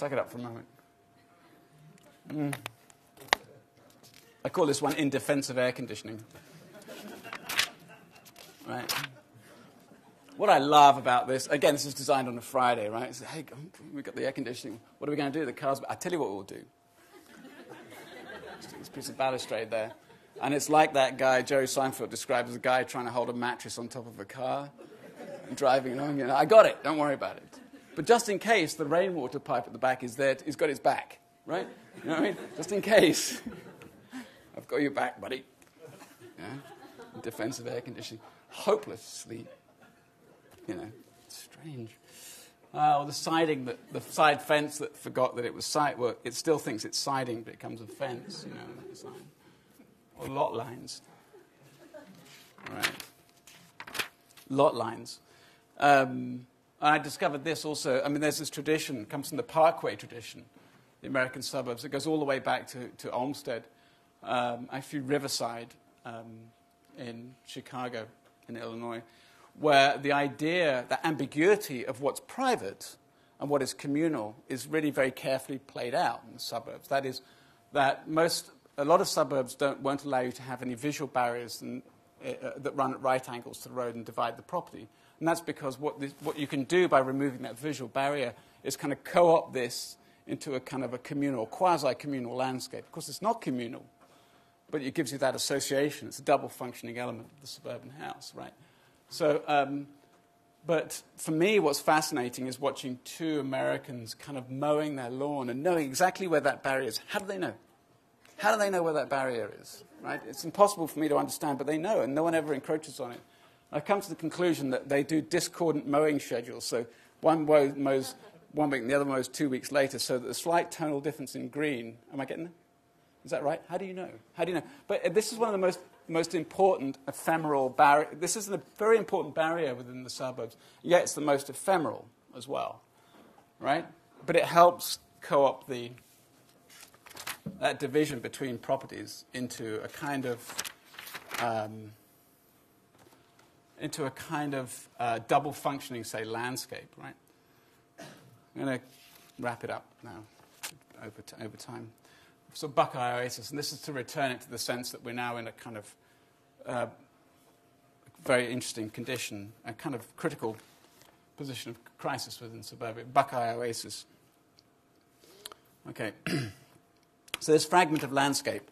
Suck it up for a moment. I call this one in defense of air conditioning. Right. What I love about this, again, this is designed on a Friday, right? So, hey, we've got the air conditioning. What are we going to do? The car's... I'll tell you what we'll do. This piece of balustrade there. And it's like that guy, Jerry Seinfeld, described as a guy trying to hold a mattress on top of a car and driving along. You know, I got it. Don't worry about it. But just in case, the rainwater pipe at the back is there. He's got its back, right? You know what I mean? Just in case. I've got your back, buddy. Yeah? Defensive air conditioning. Hopelessly, you know, strange. The siding, the side fence that forgot that it was well, it still thinks it's siding, but it comes a fence, you know, that design. Or lot lines. Right. Lot lines. I discovered this also. I mean, there's this tradition, it comes from the Parkway tradition, the American suburbs. It goes all the way back to Olmsted, actually Riverside in Chicago, in Illinois, where the idea, the ambiguity of what's private and what is communal is really very carefully played out in the suburbs. That is, that a lot of suburbs won't allow you to have any visual barriers that run at right angles to the road and divide the property. And that's because what you can do by removing that visual barrier is kind of co-opt this into a kind of a communal, quasi-communal landscape. Of course, it's not communal, but it gives you that association. It's a double-functioning element of the suburban house, right? So, but for me, what's fascinating is watching two Americans kind of mowing their lawn and knowing exactly where that barrier is. How do they know? How do they know where that barrier is, right? It's impossible for me to understand, but they know, and no one ever encroaches on it. I've come to the conclusion that they do discordant mowing schedules. So one mows 1 week and the other mows 2 weeks later, so that the slight tonal difference in green, am I getting there? Is that right? How do you know? How do you know? But this is one of the most important ephemeral barrier. This is a very important barrier within the suburbs. Yet it's the most ephemeral as well, right? But it helps co-opt that division between properties into a kind of double functioning, say, landscape, right? I'm going to wrap it up now over time. So Buckeye Oasis, and this is to return it to the sense that we're now in a kind of very interesting condition, a kind of critical position of crisis within suburbia. Buckeye Oasis. Okay. So this fragment of landscape